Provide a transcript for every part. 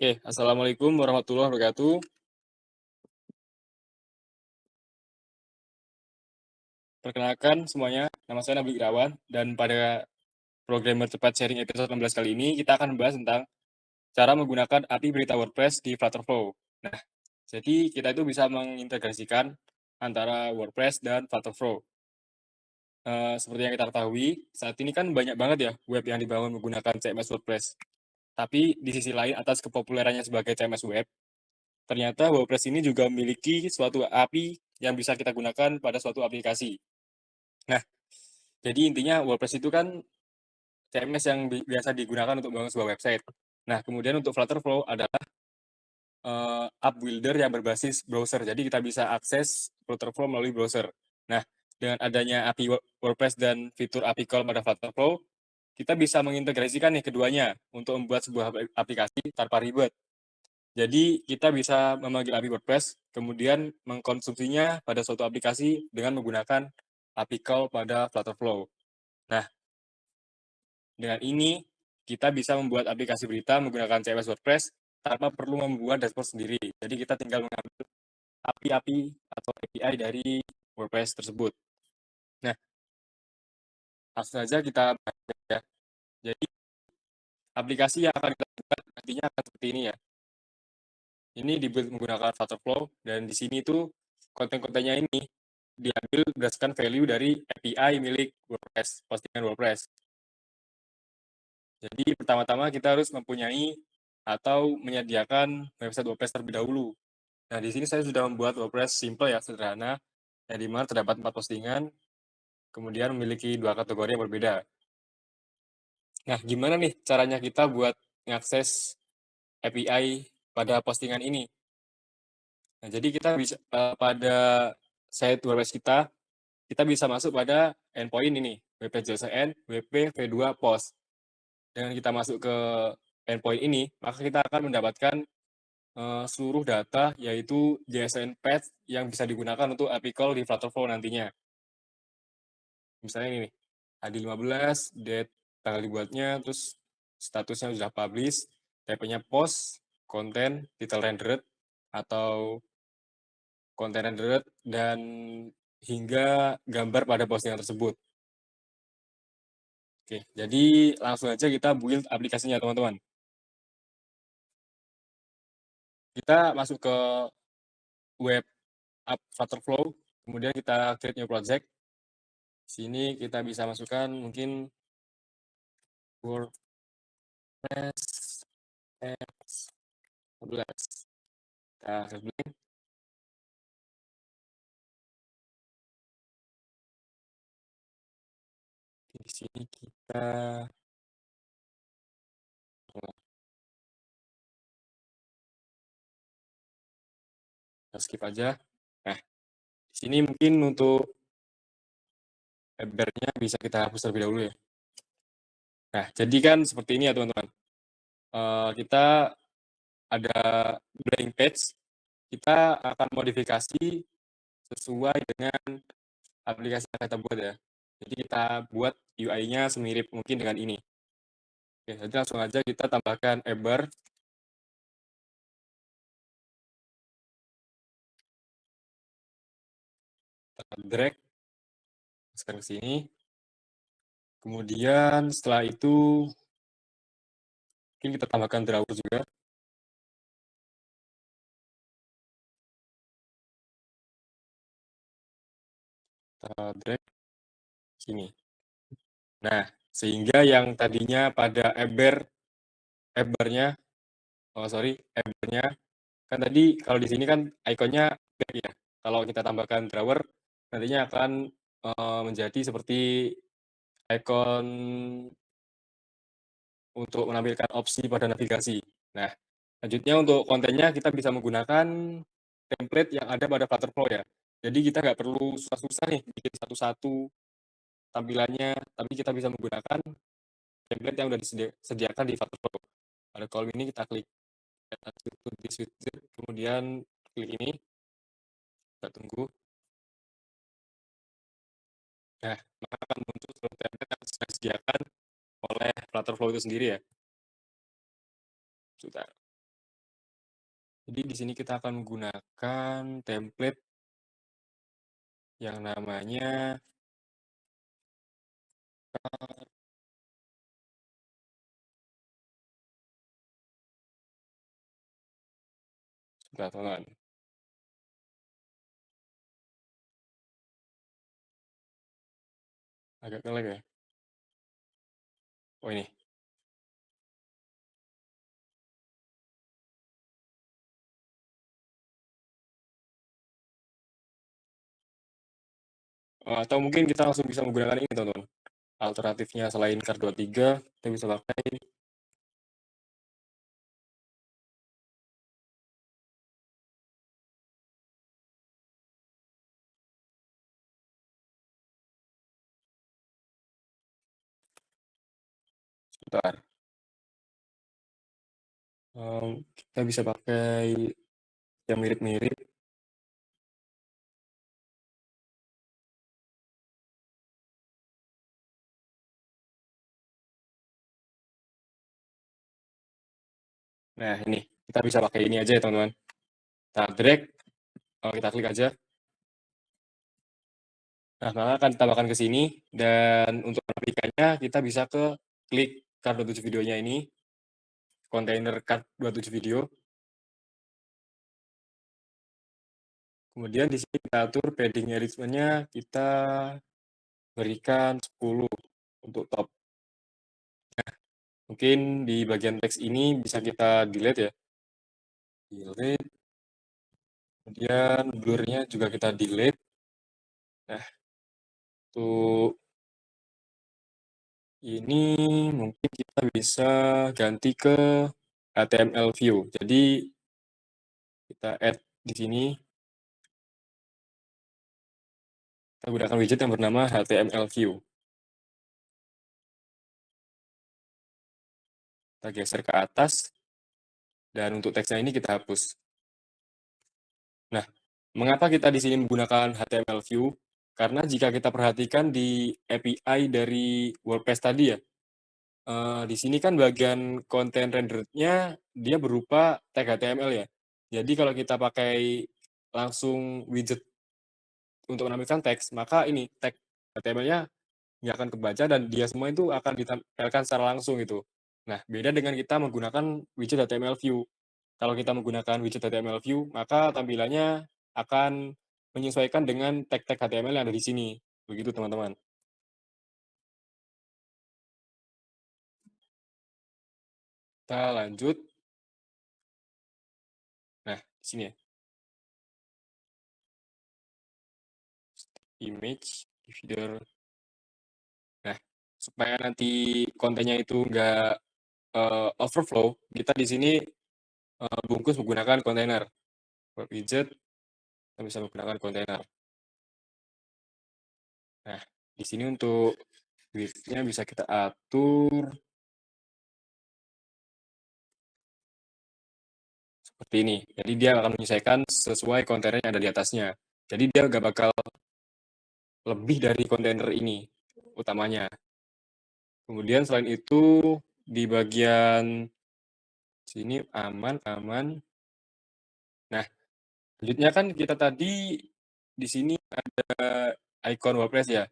Oke, assalamualaikum warahmatullahi wabarakatuh. Perkenalkan semuanya, nama saya Nabil Irawan dan pada program Bercepat Sharing episode 16 kali ini kita akan membahas tentang cara menggunakan API berita WordPress di Flutterflow. Nah, jadi kita itu bisa mengintegrasikan antara WordPress dan Flutterflow. Seperti yang kita ketahui, saat ini kan banyak banget ya web yang dibangun menggunakan CMS WordPress. Tapi di sisi lain atas kepopulerannya sebagai CMS web, ternyata WordPress ini juga memiliki suatu API yang bisa kita gunakan pada suatu aplikasi. Nah, jadi intinya WordPress itu kan CMS yang biasa digunakan untuk membangun sebuah website. Nah, kemudian untuk Flutterflow adalah app builder yang berbasis browser. Jadi kita bisa akses Flutterflow melalui browser. Nah, dengan adanya API WordPress dan fitur API call pada Flutterflow, kita bisa mengintegrasikan nih keduanya untuk membuat sebuah aplikasi tanpa ribet. Jadi kita bisa memanggil API WordPress, kemudian mengkonsumsinya pada suatu aplikasi dengan menggunakan API call pada Flutterflow. Nah, dengan ini, kita bisa membuat aplikasi berita menggunakan CMS WordPress tanpa perlu membuat dashboard sendiri. Jadi kita tinggal mengambil API atau API dari WordPress tersebut. Nah, langsung saja kita bahas ya. Jadi aplikasi yang akan kita buat nantinya akan seperti ini ya. Ini dibuat menggunakan Flutterflow dan di sini tuh konten-kontennya ini diambil berdasarkan value dari API milik WordPress, postingan WordPress. Jadi pertama-tama kita harus mempunyai atau menyediakan website WordPress terlebih dahulu. Nah, di sini saya sudah membuat WordPress simple ya, sederhana, yang di mana terdapat 4 postingan, kemudian memiliki 2 kategori yang berbeda. Nah, gimana nih caranya kita buat mengakses API pada postingan ini? Nah, jadi kita bisa pada site WordPress kita bisa masuk pada endpoint ini, wp JSON, wp v2 post. Dengan kita masuk ke endpoint ini, maka kita akan mendapatkan seluruh data, yaitu JSON path yang bisa digunakan untuk API call di Flutterflow nantinya. Misalnya ini nih, ID15, date tanggal dibuatnya, terus statusnya sudah publish, type-nya post, konten, title rendered, atau konten rendered, dan hingga gambar pada postingan tersebut. Oke, jadi langsung aja kita build aplikasinya, teman-teman. Kita masuk ke web app Flutterflow, kemudian kita create new project. Sini kita bisa masukkan mungkin WordPress X11. Kita blank. Di sini kita skip aja. Nah, di sini mungkin untuk header-nya bisa kita hapus terlebih dahulu ya. Nah, jadi kan seperti ini ya teman-teman. Kita ada blank page, kita akan modifikasi sesuai dengan aplikasi yang kita buat ya. Jadi kita buat UI-nya semirip mungkin dengan ini. Oke, jadi langsung aja kita tambahkan header. Kita drag ke sini. Kemudian setelah itu mungkin kita tambahkan drawer juga. Kita drag sini. Nah, sehingga yang tadinya pada header-nya, oh sorry, header-nya, kan tadi kalau di sini kan ikonnya back ya. Kalau kita tambahkan drawer, nantinya akan menjadi seperti ikon untuk menampilkan opsi pada navigasi. Nah, selanjutnya untuk kontennya kita bisa menggunakan template yang ada pada Flutterflow ya. Jadi kita nggak perlu susah-susah nih bikin satu-satu tampilannya, tapi kita bisa menggunakan template yang sudah disediakan di Flutterflow. Pada kolom ini kita klik kemudian klik ini, kita tunggu. Nah, maka akan muncul seluruh template yang sudah disediakan oleh Flutterflow itu sendiri ya. Sebentar. Jadi di sini kita akan menggunakan template yang namanya sebentar teman, agak ngelag ya. Oh ini. Atau mungkin kita langsung bisa menggunakan ini teman-teman. Alternatifnya selain Card23, kita bisa pakai sebentar. Kita bisa pakai yang mirip-mirip. Nah ini, kita bisa pakai ini aja ya teman-teman. Kita drag, kita klik aja. Nah, maka akan ditambahkan ke sini, dan untuk menampilkannya kita bisa ke klik Card27 videonya ini, kontainer Card27 video. Kemudian di sini kita atur padding arrangement-nya, kita berikan 10 untuk top. Nah, mungkin di bagian teks ini bisa kita delete ya. Delete. Kemudian blur-nya juga kita delete. Nah, untuk ini mungkin kita bisa ganti ke HTML view. Jadi kita add di sini, kita gunakan widget yang bernama HTML view. Kita geser ke atas, dan untuk teksnya ini kita hapus. Nah, mengapa kita di sini menggunakan HTML view? Karena jika kita perhatikan di API dari WordPress tadi ya, di sini kan bagian konten renderednya dia berupa tag HTML ya. Jadi kalau kita pakai langsung widget untuk menampilkan teks, maka ini tag HTML-nya nggak akan kebaca dan dia semua itu akan ditampilkan secara langsung gitu. Nah, beda dengan kita menggunakan widget HTML view. Kalau kita menggunakan widget HTML view, maka tampilannya akan menyesuaikan dengan tag-tag HTML yang ada di sini. Begitu teman-teman. Kita lanjut. Nah, di sini ya. Image, divider. Nah, supaya nanti kontennya itu nggak overflow, kita di sini bungkus menggunakan kontainer. Widget, kita bisa menggunakan kontainer. Nah, di sini untuk width-nya bisa kita atur seperti ini. Jadi dia akan menyesuaikan sesuai kontainer yang ada di atasnya. Jadi dia nggak bakal lebih dari kontainer ini utamanya. Kemudian selain itu di bagian sini aman. Nah, selanjutnya kan kita tadi di sini ada icon WordPress ya.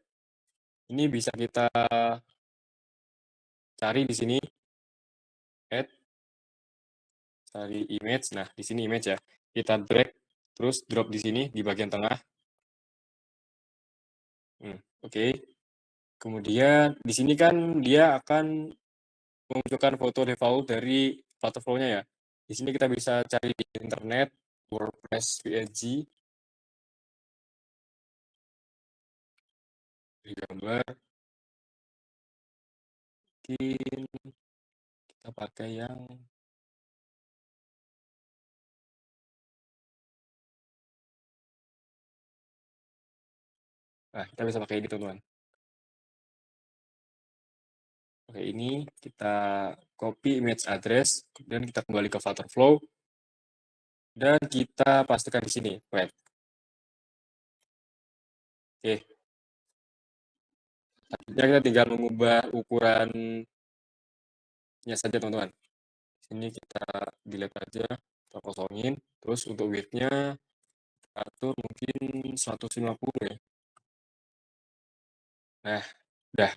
Ini bisa kita cari di sini, add, cari image. Nah, di sini image ya. Kita drag, terus drop di sini di bagian tengah. Oke. Kemudian di sini kan dia akan menunjukkan foto default dari platformnya ya. Di sini kita bisa cari di internet WordPress PNG, di gambar, mungkin kita pakai yang kita bisa pakai ini teman-teman. Oke, ini kita copy image address, kemudian kita kembali ke Flutterflow, dan kita pastikan di sini web. Oke, selanjutnya kita tinggal mengubah ukurannya saja teman-teman. Sini kita delete aja. kita kosongin, terus untuk width-nya atur mungkin 150 ya. Nah, udah.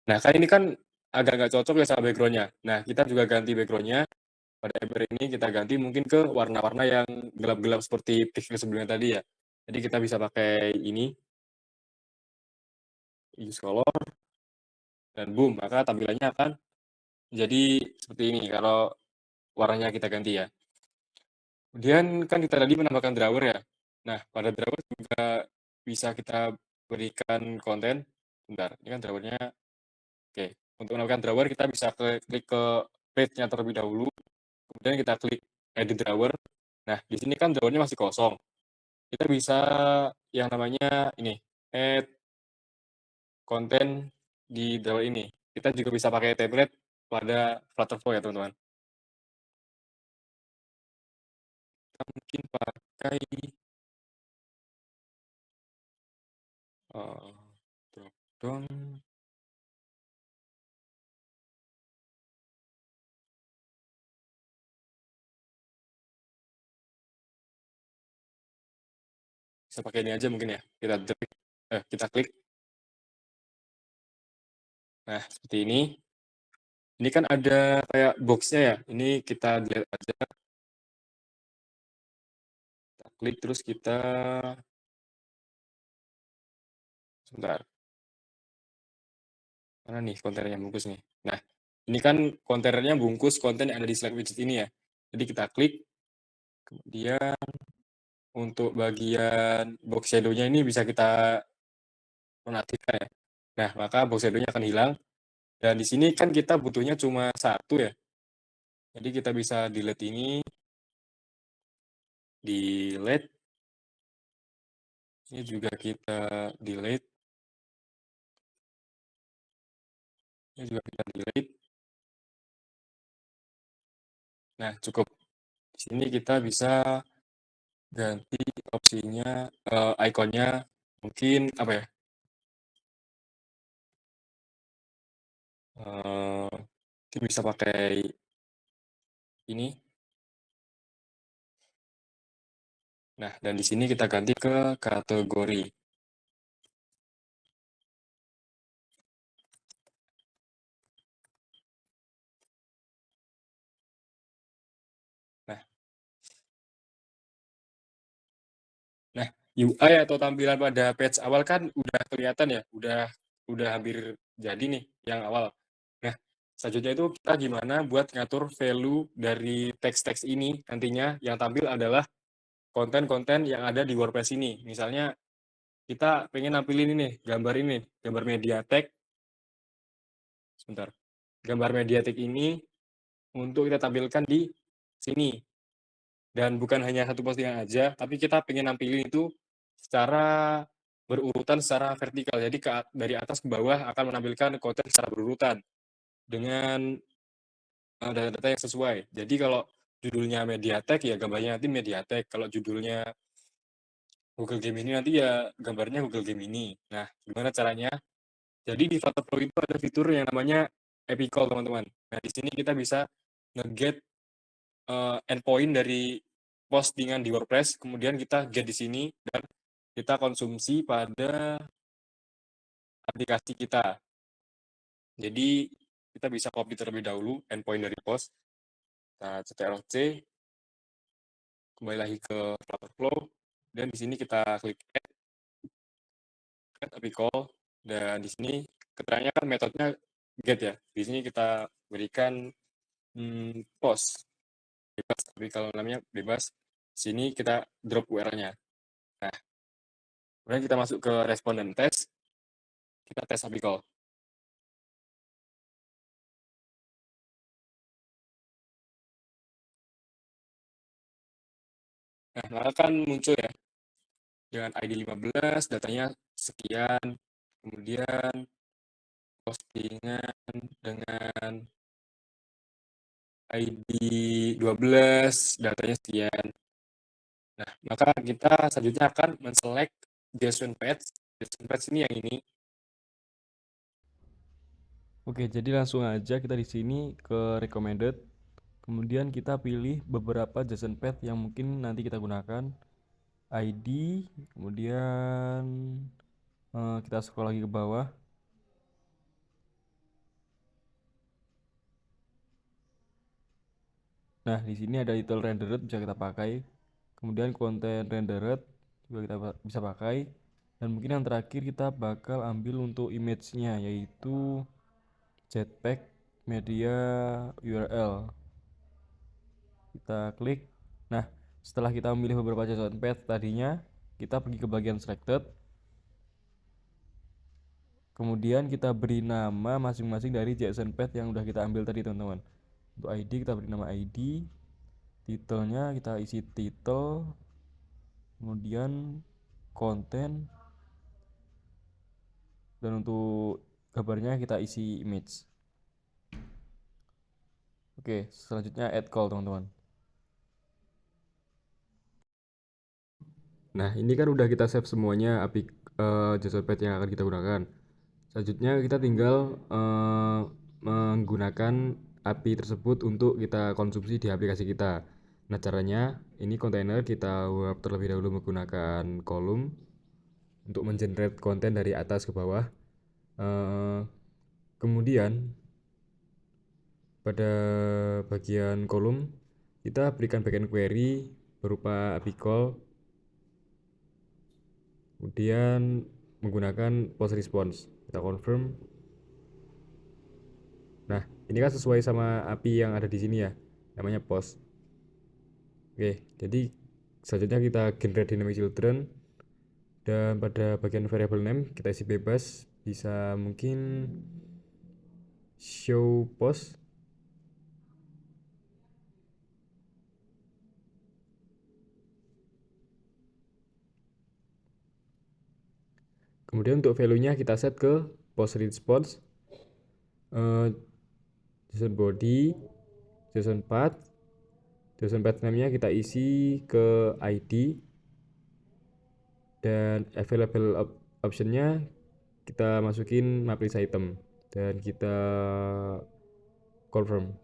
Nah, kan ini kan agak nggak cocok ya sama background-nya. Nah, kita juga ganti background-nya. Pada Ember ini kita ganti mungkin ke warna-warna yang gelap-gelap seperti pixel sebelumnya tadi ya. Jadi kita bisa pakai ini, use color, dan boom, maka tampilannya akan jadi seperti ini kalau warnanya kita ganti ya. Kemudian kan kita tadi menambahkan drawer ya. Nah, pada drawer juga bisa kita berikan konten. Bentar, ini kan drawernya. Oke, untuk menambahkan drawer kita bisa klik ke page-nya terlebih dahulu. Kemudian kita klik edit drawer. Nah, di sini kan drawernya masih kosong. Kita bisa yang namanya ini, add konten di drawer ini. Kita juga bisa pakai template pada Flutterflow ya teman-teman. Kita mungkin pakai drop down. Bisa pakai ini aja mungkin ya. Kita klik. Nah, seperti ini. Ini kan ada kayak box-nya ya. Ini kita lihat aja. Kita klik terus kita sebentar. Mana nih kontainernya bungkus nih. Nah, ini kan kontainernya bungkus konten yang ada di Slack widget ini ya. Jadi kita klik, kemudian untuk bagian box shadow-nya ini bisa kita nonaktifkan ya. Nah, maka box shadow-nya akan hilang. Dan di sini kan kita butuhnya cuma satu ya. Jadi kita bisa delete ini, delete. Ini juga kita delete. Ini juga kita delete. Nah, cukup. Di sini kita bisa ganti opsinya, ikonnya mungkin apa ya? Mungkin bisa pakai ini. Nah, dan di sini kita ganti ke kategori. Nah, nah UI atau tampilan pada page awal kan udah kelihatan ya, udah hampir jadi nih yang awal. Nah, selanjutnya itu kita gimana buat ngatur value dari teks-teks ini nantinya yang tampil adalah konten-konten yang ada di WordPress ini. Misalnya kita pengen nampilin ini, gambar media tag, sebentar. Gambar media tag ini untuk kita tampilkan di sini. Dan bukan hanya satu postingan aja, tapi kita pengen nampilin itu secara berurutan secara vertikal. Jadi dari atas ke bawah akan menampilkan konten secara berurutan dengan data-data yang sesuai. Jadi kalau judulnya MediaTek ya gambarnya nanti MediaTek. Kalau judulnya Google Gemini nanti ya gambarnya Google Gemini. Nah, gimana caranya? Jadi di Flutterflow itu ada fitur yang namanya API Call, teman-teman. Nah, di sini kita bisa nge-get endpoint dari postingan di WordPress, kemudian kita get di sini dan kita konsumsi pada aplikasi kita. Jadi kita bisa copy terlebih dahulu endpoint dari post, kita ctrl-c, kembali lagi ke Flutterflow, dan di sini kita klik add API call, dan di sini keterangannya kan metodenya get ya. Di sini kita berikan post bebas, tapi kalau namanya bebas, sini kita drop URL-nya. Nah, kemudian kita masuk ke responden test, kita tes API call. Nah, maka kan muncul ya, dengan ID 15, datanya sekian, kemudian postingan dengan ID 12, datanya sekian. Nah, maka kita selanjutnya akan men-select JSON Page. JSON Page ini yang ini. Oke, jadi langsung aja kita di sini ke recommended. Kemudian kita pilih beberapa JSON path yang mungkin nanti kita gunakan, ID, kemudian kita scroll lagi ke bawah. Nah, di sini ada title rendered bisa kita pakai. Kemudian konten rendered juga kita bisa pakai. Dan mungkin yang terakhir kita bakal ambil untuk image-nya, yaitu Jetpack Media URL. Kita klik. Nah, setelah kita memilih beberapa JSON path tadinya, kita pergi ke bagian selected. Kemudian kita beri nama masing-masing dari JSON path yang udah kita ambil tadi, teman-teman. Untuk ID kita beri nama ID, titelnya kita isi title, kemudian konten, dan untuk gambarnya kita isi image. Oke, selanjutnya add call, teman-teman. Nah, ini kan udah kita save semuanya API JSON path yang akan kita gunakan. Selanjutnya kita tinggal menggunakan API tersebut untuk kita konsumsi di aplikasi kita. Nah, caranya ini kontainer kita wrap terlebih dahulu menggunakan kolom untuk mengenerate konten dari atas ke bawah. Kemudian pada bagian kolom kita berikan backend query berupa API call, kemudian menggunakan post response. Kita confirm. Nah, ini kan sesuai sama API yang ada di sini ya, namanya post. Oke, jadi selanjutnya kita generate dynamic children, dan pada bagian variable name kita isi bebas, bisa mungkin show post. Kemudian untuk value-nya kita set ke post response, JSON body, JSON path, JSON path name-nya kita isi ke ID, dan available option-nya kita masukin map list item dan kita confirm.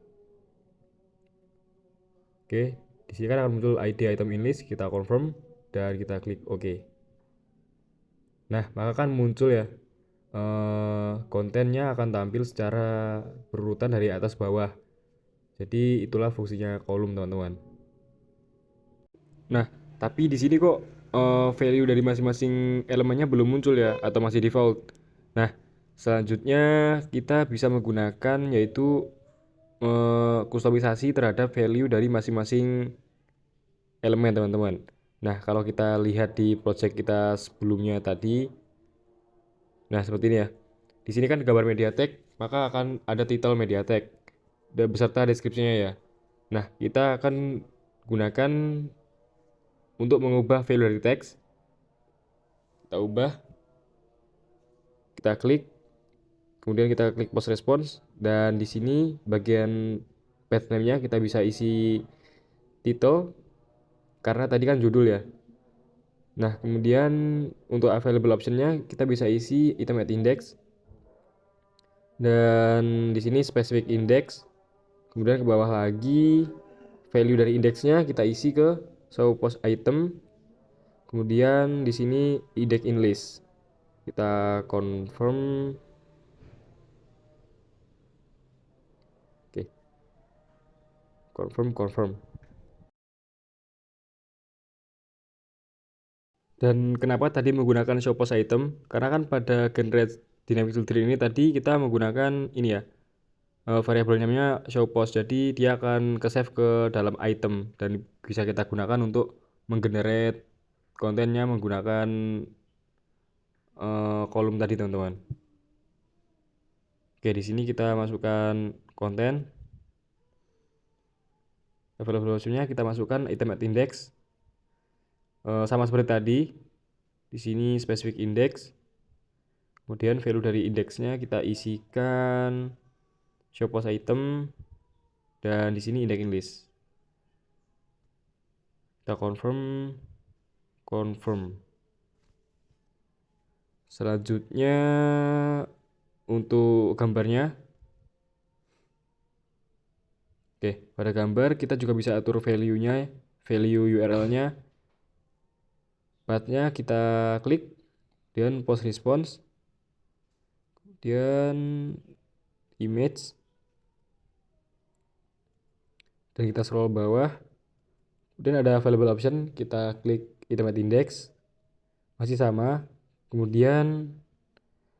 Oke, di sini kan akan muncul ID item in list, kita confirm dan kita klik OK. Nah, maka kan muncul ya, kontennya akan tampil secara berurutan dari atas bawah. Jadi itulah fungsinya kolom, teman-teman. Nah, tapi di sini kok value dari masing-masing elemennya belum muncul ya, atau masih default. Nah, selanjutnya kita bisa menggunakan yaitu kustomisasi terhadap value dari masing-masing elemen, teman-teman. Nah, kalau kita lihat di project kita sebelumnya tadi, nah seperti ini ya. Di sini kan gambar MediaTek, maka akan ada title MediaTek dan beserta deskripsinya ya. Nah, kita akan gunakan untuk mengubah value dari teks. Kita ubah, kita klik, kemudian kita klik post response, dan di sini bagian path name-nya kita bisa isi title karena tadi kan judul ya. Nah, kemudian untuk available option-nya kita bisa isi item at index, dan di sini specific index. Kemudian ke bawah lagi value dari indeksnya kita isi ke show post item. Kemudian di sini index in list. Kita confirm. Oke. Confirm. Dan kenapa tadi menggunakan show post item? Karena kan pada generate dynamic children ini tadi kita menggunakan ini ya, variabel namanya show post. Jadi dia akan ke save ke dalam item dan bisa kita gunakan untuk menggenerate kontennya menggunakan kolom tadi, teman-teman. Oke, di sini kita masukkan konten. Available option-nya kita masukkan item at index. Sama seperti tadi. Di sini specific index. Kemudian value dari indeksnya kita isikan show post item, dan di sini index in list. Kita confirm. Selanjutnya untuk gambarnya, oke, Oke, pada gambar kita juga bisa atur value-nya, value URL-nya. Path-nya kita klik, dan post response, kemudian image, dan kita scroll bawah. Kemudian ada available option, kita klik item index, masih sama. Kemudian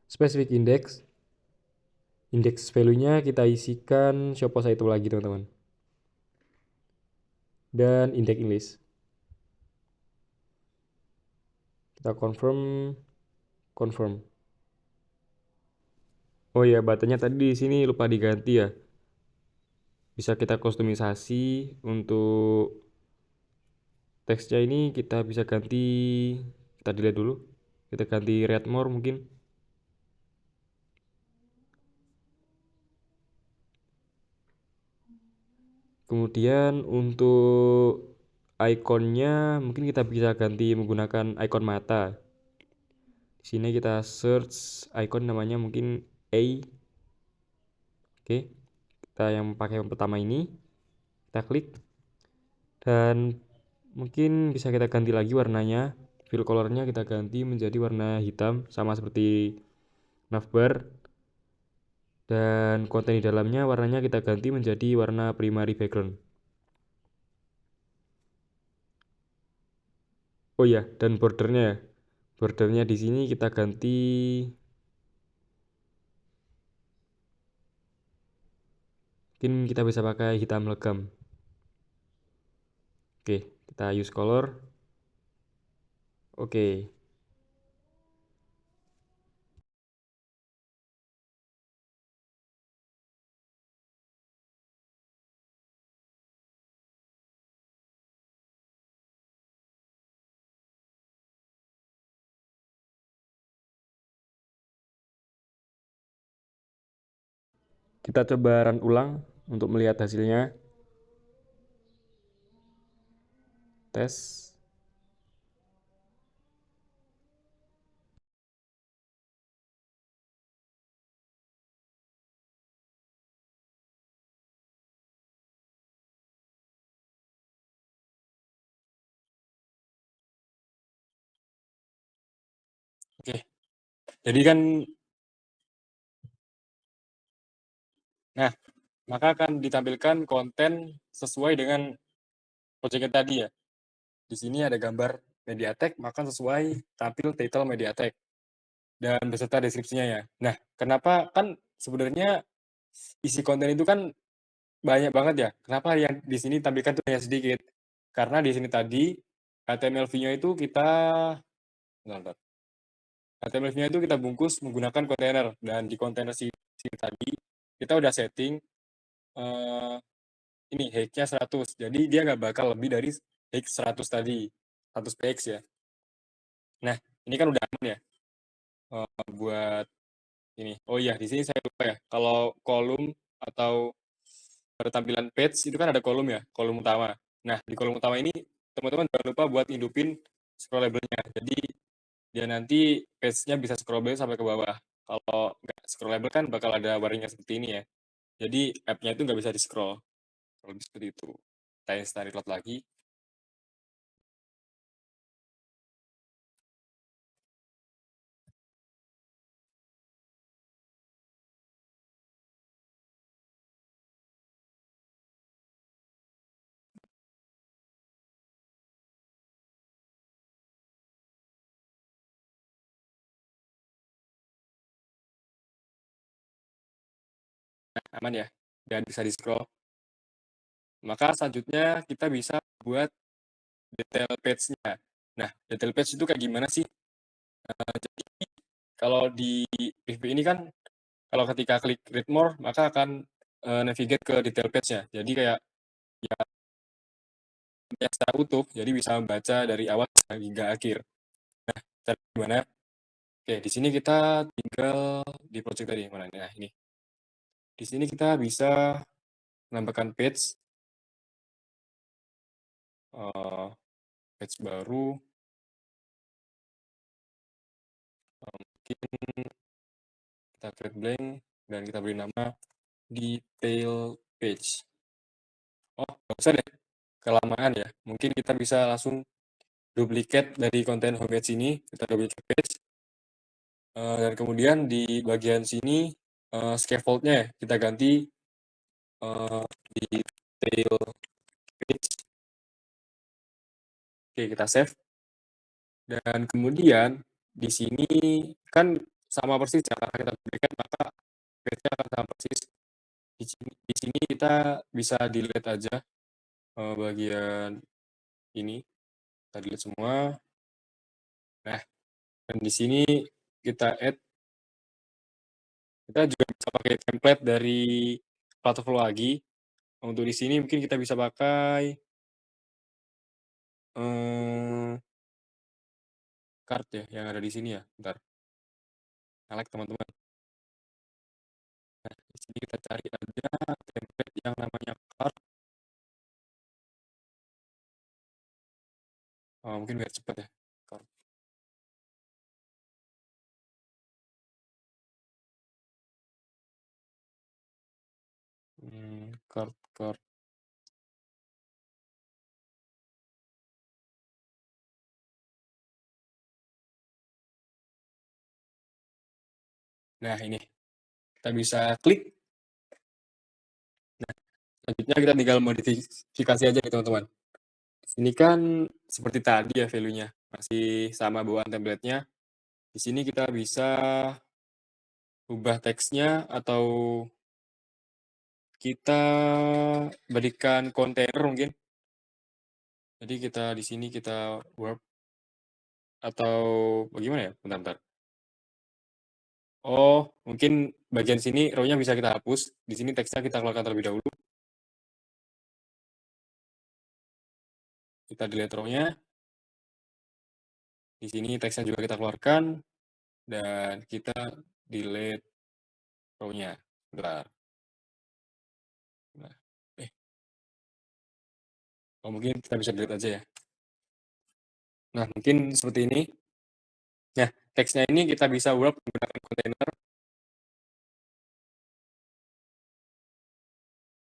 specific index, index value-nya kita isikan show post item lagi teman-teman. Dan index list. Kita confirm. Oh iya, buttonnya tadi di sini lupa diganti ya. Bisa kita kustomisasi untuk teksnya ini kita bisa ganti, kita delete dulu. Kita ganti read more mungkin. Kemudian untuk ikonnya mungkin kita bisa ganti menggunakan ikon mata. Di sini kita search icon namanya mungkin A. Oke, kita yang pakai yang pertama ini, kita klik dan mungkin bisa kita ganti lagi warnanya. Fill colornya kita ganti menjadi warna hitam sama seperti navbar, dan konten di dalamnya warnanya kita ganti menjadi warna primary background. Oh iya, dan bordernya ya. Bordernya di sini kita ganti, mungkin kita bisa pakai hitam legam. Oke, kita use color. Oke, kita coba run ulang untuk melihat hasilnya. Tes. Oke, jadi kan, nah, maka akan ditampilkan konten sesuai dengan project tadi ya. Di sini ada gambar MediaTek, maka sesuai tampil title MediaTek dan beserta deskripsinya ya. Nah, kenapa kan sebenarnya isi konten itu kan banyak banget ya. Kenapa yang di sini tampilkan tuh hanya sedikit? Karena di sini tadi HTML-nya itu kita, bentar, HTML-nya itu kita bungkus menggunakan kontainer, dan di kontainer sini tadi kita udah setting eh, ini height-nya 100. Jadi dia nggak bakal lebih dari height 100 tadi, 100 px ya. Nah, ini kan udah aman ya buat ini. Oh iya, di sini saya lupa ya. Kalau kolom atau pada tampilan page itu kan ada kolom ya, kolom utama. Nah, di kolom utama ini teman-teman jangan lupa buat hidupin scrollable-nya. Jadi dia nanti page-nya bisa scrollable sampai ke bawah. Kalau nggak scrollable kan bakal ada warningnya seperti ini ya. Jadi app-nya itu nggak bisa di-scroll. Kalau lebih seperti itu. Kita install reload lagi. Nah, aman ya. Dan bisa di-scroll. Maka selanjutnya kita bisa buat detail page-nya. Nah, detail page itu kayak gimana sih? Jadi kalau di review ini kan, kalau ketika klik read more, maka akan navigate ke detail page-nya. Jadi kayak yang secara utuh, jadi bisa membaca dari awal hingga akhir. Nah, cara gimana? Oke, di sini kita tinggal di project tadi mana? Nah, ini. Di sini kita bisa menambahkan eh, page baru, mungkin kita create blank dan kita beri nama detail page. Oh, nggak usah deh, kelamaan ya. Mungkin kita bisa langsung duplicate dari konten homepage ini, kita duplicate page, dan kemudian di bagian sini scaffold-nya ya, kita ganti di tail page. Oke, kita save. Dan kemudian di sini kan sama persis ya, karena kita duplicate maka page-nya akan sama persis. Di sini kita bisa delete aja bagian ini, kita delete semua. Nah, dan di sini kita add, kita juga bisa pakai template dari platform lagi. Untuk di sini mungkin kita bisa pakai card ya, yang ada di sini ya. Bentar, select teman-teman. Nah, di sini kita cari aja template yang namanya card. Oh, mungkin biar cepat ya. Card. Card. Nah, ini kita bisa klik. Nah, selanjutnya kita tinggal modifikasi aja nih teman-teman. Di sini kan seperti tadi ya value-nya, masih sama bawaan template-nya. Di sini kita bisa ubah teksnya atau kita berikan kontainer mungkin. Jadi kita di sini kita warp atau bagaimana ya? Bentar. Oh, mungkin bagian sini row-nya bisa kita hapus. Di sini teksnya kita keluarkan terlebih dahulu. Kita delete row-nya. Di sini teksnya juga kita keluarkan dan kita delete row-nya. Bentar. Nah, eh, oh mungkin kita bisa delete aja ya. Nah, mungkin seperti ini. Nah, teksnya ini kita bisa wrap menggunakan kontainer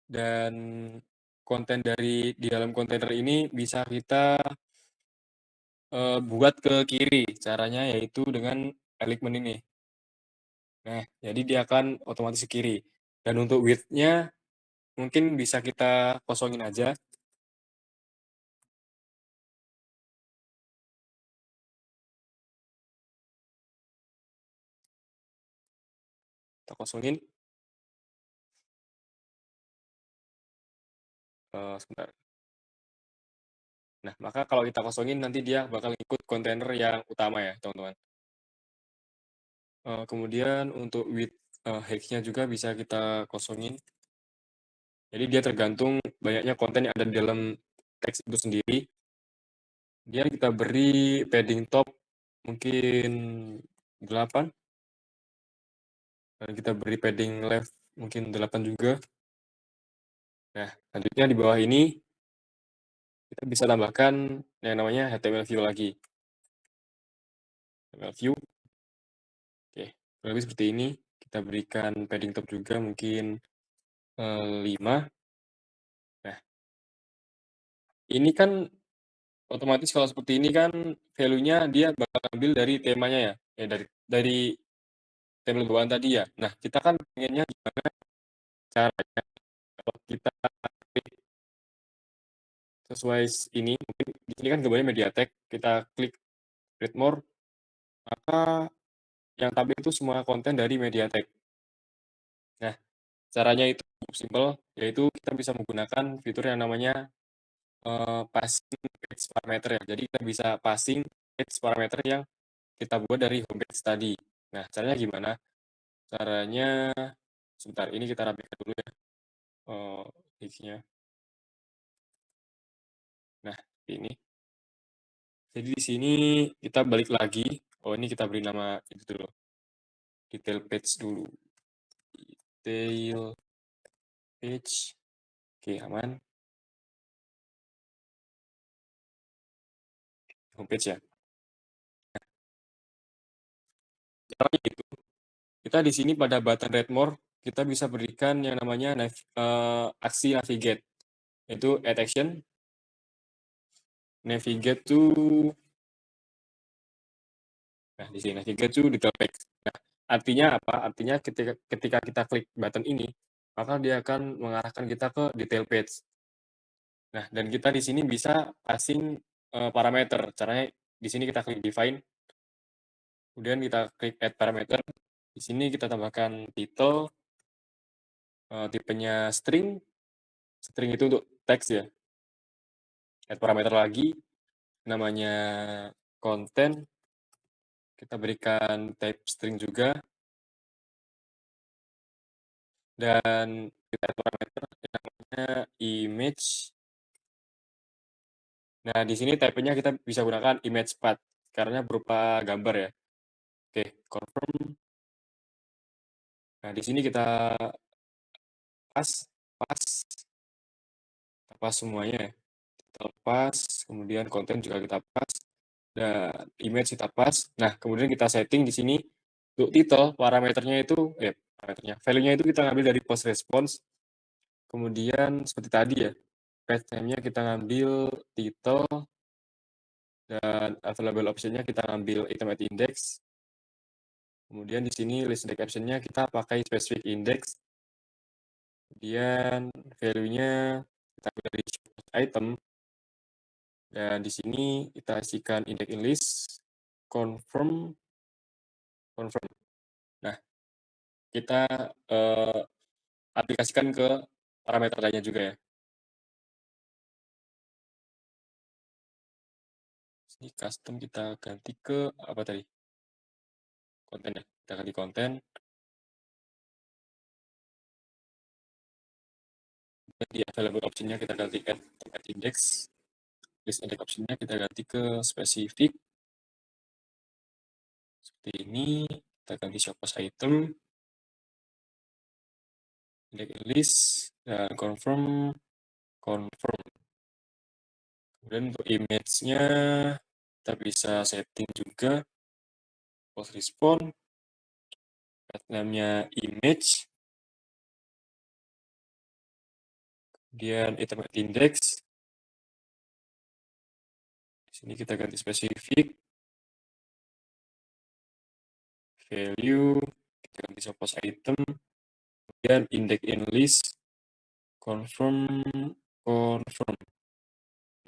dan konten di dalam kontainer ini bisa kita buat ke kiri. Caranya yaitu dengan alignment ini. Nah, jadi dia akan otomatis ke kiri. Dan untuk width-nya mungkin bisa kita kosongin aja. Kita kosongin. Sebentar. Nah, maka kalau kita kosongin nanti dia bakal ikut kontainer yang utama ya, teman-teman. Kemudian untuk width height-nya juga bisa kita kosongin. Jadi dia tergantung banyaknya konten yang ada di dalam teks itu sendiri. Dia kita beri padding top mungkin 8. Dan kita beri padding left mungkin 8 juga. Nah, selanjutnya di bawah ini kita bisa tambahkan yang namanya HTML view lagi. HTML view. Oke, lebih seperti ini. Kita berikan padding top juga mungkin 5. Nah, ini kan otomatis kalau seperti ini kan value-nya dia bakal ambil dari temanya ya. Dari template bawaan tadi ya. Nah, kita kan pengennya gimana caranya kalau kita klik sesuai ini, mungkin di sini kan gambarnya MediaTek, kita klik read more, maka yang tampil itu semua konten dari MediaTek. Nah, caranya itu cukup simpel, yaitu kita bisa menggunakan fitur yang namanya passing page parameter ya. Jadi kita bisa passing page parameter yang kita buat dari homepage tadi. Nah, caranya gimana? Caranya sebentar, ini kita rapikan dulu ya. Page-nya. Nah, ini. Jadi di sini kita balik lagi. Oh, ini kita beri nama itu dulu. Detail page dulu. Detail page. Oke, aman. Homepage ya. Caranya itu, kita di sini pada button read more, kita bisa berikan yang namanya aksi navigate. Itu add action, navigate to, nah di sini navigate to detail page. Nah, artinya apa? Artinya ketika kita klik button ini, maka dia akan mengarahkan kita ke detail page. Nah, dan kita di sini bisa passing parameter. Caranya di sini kita klik define, kemudian kita klik add parameter. Di sini kita tambahkan title, tipenya string. String itu untuk teks ya. Add parameter lagi, namanya content. Kita berikan type string juga. Dan kita add parameter yang namanya image. Nah, di sini type-nya kita bisa gunakan image path karena berupa gambar ya. Oke, confirm. Nah, di sini kita pas, pas semuanya ya. Kita pas, kemudian konten juga kita pas, dan image kita pas. Nah, kemudian kita setting di sini untuk title, parameternya itu, value-nya itu kita ngambil dari post response. Kemudian seperti tadi ya, page name-nya kita ngambil title, dan available option-nya kita ngambil item at index. Kemudian di sini list index caption-nya kita pakai specific index. Kemudian value-nya kita ambil dari item. Dan di sini kita isikan index in list, confirm. Nah, kita aplikasikan ke parameter lainnya juga ya. Sini custom kita ganti ke apa tadi? Konten ya. Kita ganti konten. Dan di available option-nya kita ganti add index. List index option-nya kita ganti ke spesifik. Seperti ini. Kita ganti show post item. Index in list. Dan confirm. Kemudian untuk image-nya kita bisa setting juga post response, namanya image, kemudian item at index. Di sini kita ganti spesifik, value, kita ganti show post item, kemudian index in list, confirm.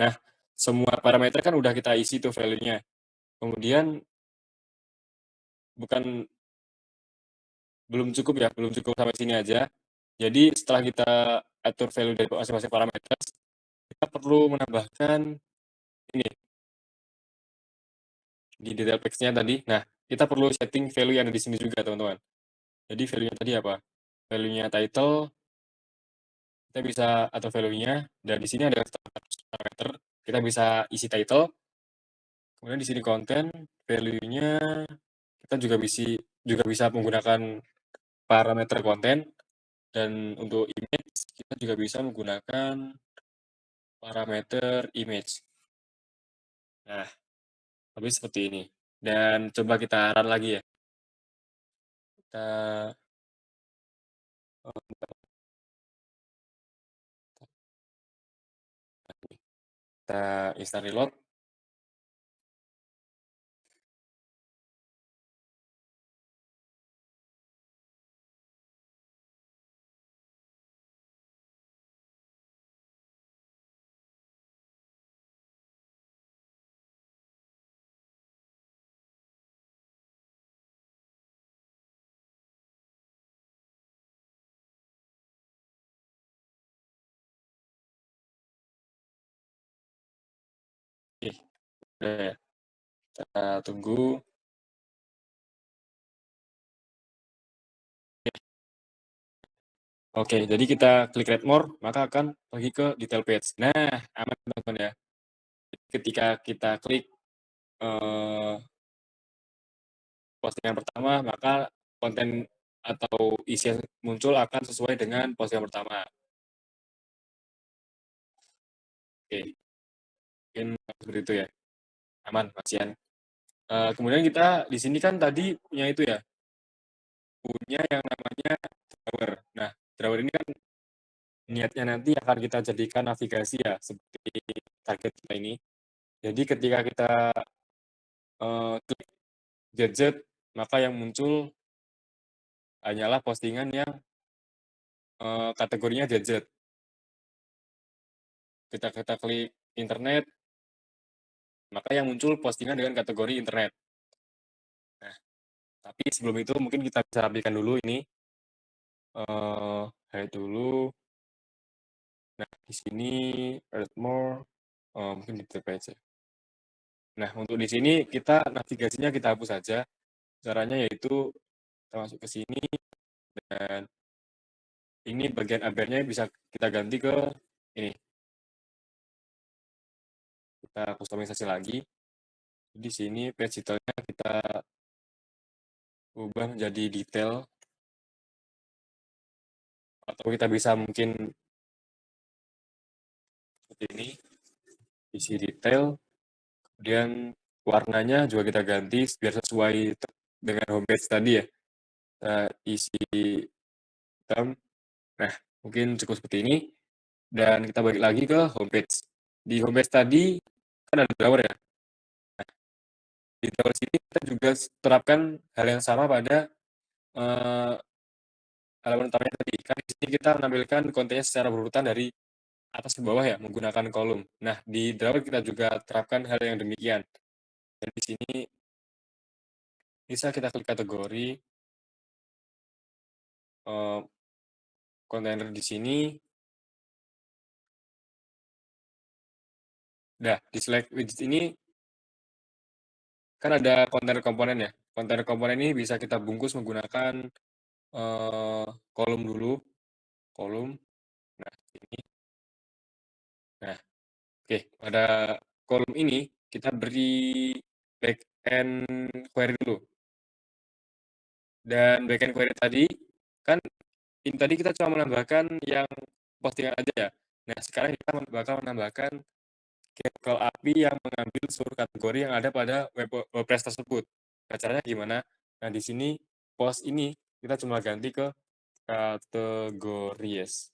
Nah, semua parameter kan udah kita isi tuh value-nya. Kemudian belum cukup ya, belum cukup sampai sini aja. Jadi setelah kita atur value dari masing-masing parameter, kita perlu menambahkan ini di detail text-nya tadi. Nah, kita perlu setting value yang ada di sini juga, teman-teman. Jadi value-nya tadi apa? Value-nya title, kita bisa atur value-nya, dan di sini ada parameter, kita bisa isi title, kemudian di sini konten, value-nya kita juga bisa menggunakan parameter konten, dan untuk image kita juga bisa menggunakan parameter image. Nah, lebih seperti ini. Dan coba kita run lagi ya. Kita kita install reload. Oke, udah ya. Kita tunggu. Oke, jadi kita klik read more, maka akan pergi ke detail page. Nah, aman teman-teman ya. Ketika kita klik postingan pertama, maka konten atau isi yang muncul akan sesuai dengan postingan pertama. Oke, mungkin seperti itu ya. Aman, Mas Ian. Kemudian kita di sini kan tadi punya itu ya, punya yang namanya drawer. Nah, drawer ini kan Niatnya nanti akan kita jadikan navigasi ya, seperti target kita ini. Jadi ketika kita klik gadget, maka yang muncul hanyalah postingan yang kategorinya gadget. Kita klik internet, maka yang muncul postingan dengan kategori internet. Nah, tapi sebelum itu mungkin kita bisa rapikan dulu ini. Hide dulu. Nah, di sini add more, mungkin di tab aja. Nah, untuk di sini kita navigasinya kita hapus saja. Caranya yaitu kita masuk ke sini dan ini bagian abernya bisa kita ganti ke ini. Kita kustomisasi lagi. Di sini page detailnya kita ubah menjadi detail atau kita bisa mungkin seperti ini, isi detail, kemudian warnanya juga kita ganti biar sesuai dengan homepage tadi ya. Kita isi hitam. Nah, mungkin cukup seperti ini. Dan kita balik lagi ke homepage. Di homepage tadi kan ada drawer ya. Nah, di drawer sini kita juga terapkan hal yang sama pada eh, halaman utamanya tadi. Kan di sini kita menampilkan kontennya secara berurutan dari atas ke bawah ya, menggunakan kolom. Nah, di drawer kita juga terapkan hal yang demikian. Dan di sini bisa kita klik kategori kontainer di sini. Nah, di select widget ini kan ada kontainer komponen ya. Kontainer komponen ini bisa kita bungkus menggunakan kolom dulu, kolom. Nah, ini. Nah, oke, pada kolom ini kita beri backend query dulu. Dan backend query tadi kan ini tadi kita cuma menambahkan yang postingan aja ya. Nah, sekarang kita bakal menambahkan call API yang mengambil seluruh kategori yang ada pada WordPress tersebut. Nah, caranya gimana? Nah, di sini post ini kita cuma ganti ke kategories.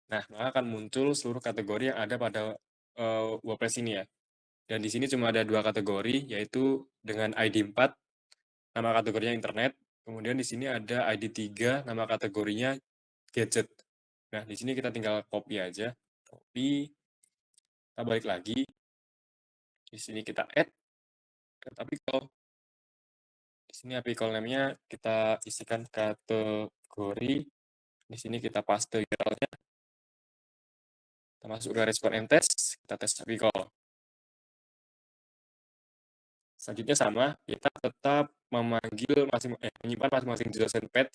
Nah, maka akan muncul seluruh kategori yang ada pada WordPress ini ya. Dan di sini cuma ada dua kategori, yaitu dengan ID 4, nama kategorinya internet. Kemudian di sini ada ID 3, nama kategorinya gadget. Nah, di sini kita tinggal copy aja. Copy, kita balik lagi. Di sini kita add, tapi kalau di sini API call name-nya kita isikan kategori. Di sini kita paste URL-nya. Kita masuk ke respon and test, kita tes API call. Selanjutnya sama, kita tetap menyimpan masing-masing JSON path.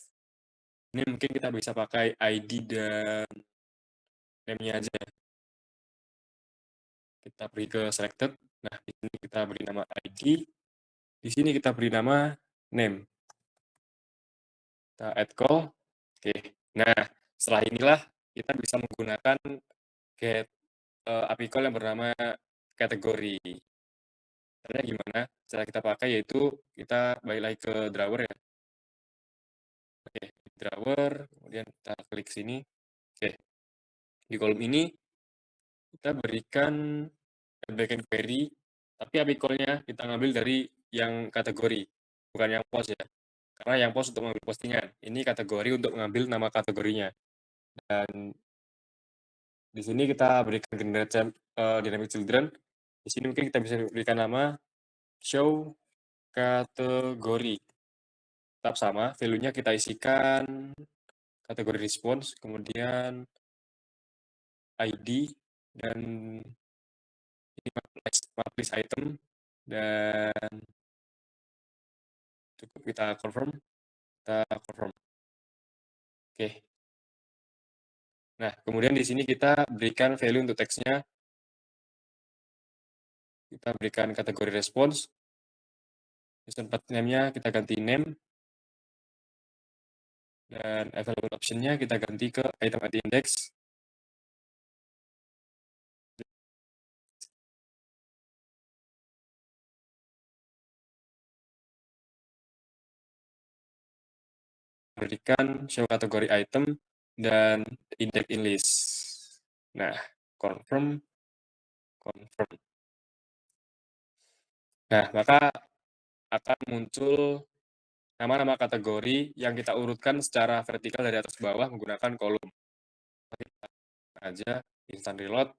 Ini mungkin kita bisa pakai ID dan name-nya aja ya. Kita beri ke selected. Nah, di sini kita beri nama ID. Di sini kita beri nama name. Kita add call. Oke. Nah, setelah inilah kita bisa menggunakan get API call yang bernama kategori. Caranya gimana? Cara kita pakai yaitu kita balik lagi ke drawer ya. Oke, drawer, kemudian kita klik sini. Oke, di kolom ini kita berikan backend query, tapi API call-nya kita ngambil dari yang kategori, bukan yang post ya. Karena yang post untuk mengambil postingan, ini kategori untuk mengambil nama kategorinya. Dan di sini kita berikan dynamic children. Di sini mungkin kita bisa berikan nama show kategori. Tetap sama, value-nya kita isikan kategori response, kemudian ID, dan ini marketplace item, dan cukup kita confirm. Oke. Nah, kemudian di sini kita berikan value untuk teksnya. Kita berikan kategori response. Di tempat name-nya kita ganti name. Dan available option-nya kita ganti ke item at index. Berikan show kategori item. dan index in list. Nah, confirm, confirm. Nah, maka akan muncul nama-nama kategori yang kita urutkan secara vertikal dari atas ke bawah menggunakan kolom. Kita aja instant reload.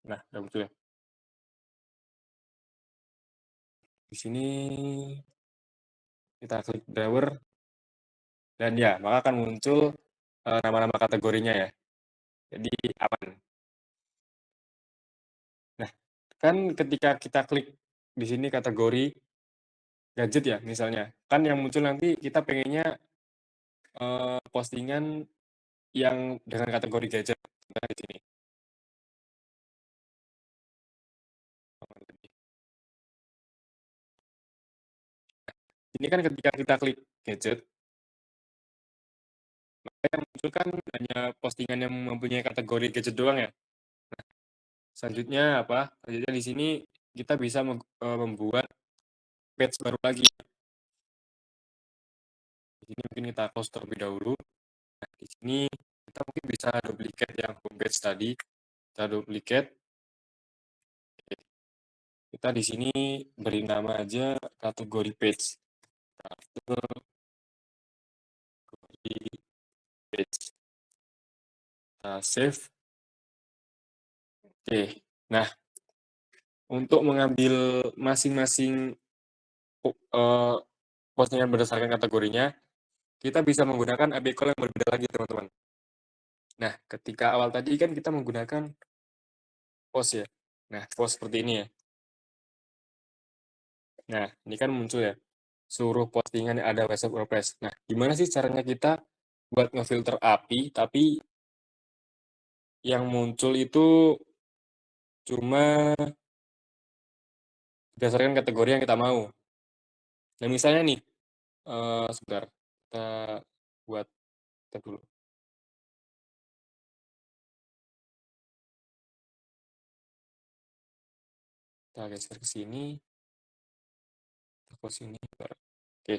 Nah, udah muncul ya. Di sini kita klik drawer dan ya, maka akan muncul nama-nama kategorinya ya. Jadi aman. Nah, kan ketika kita klik di sini kategori gadget ya misalnya, kan yang muncul nanti kita pengennya postingan yang dengan kategori gadget. Nah, di sini. Ini kan ketika kita klik gadget, yang muncul kan hanya postingan yang mempunyai kategori gadget doang ya. Nah, selanjutnya apa? Selanjutnya di sini kita bisa membuat page baru lagi. Di sini mungkin kita close terlebih dahulu. Nah, di sini kita mungkin bisa duplicate yang homepage tadi. Kita duplicate. Kita di sini beri nama aja kategori page. Kategori page. Kita save. Oke. Nah, untuk mengambil masing-masing postingan berdasarkan kategorinya, kita bisa menggunakan API call yang berbeda lagi, teman-teman. Nah, ketika awal tadi kan kita menggunakan post ya. Nah, post seperti ini ya. Nah, ini kan muncul ya. Seluruh postingan yang ada website WordPress. Nah, gimana sih caranya kita buat ngefilter API, tapi yang muncul itu cuma berdasarkan kategori yang kita mau. Nah, misalnya nih, sebentar, kita buat tab dulu. Kita geser ke sini, ke sini. Oke.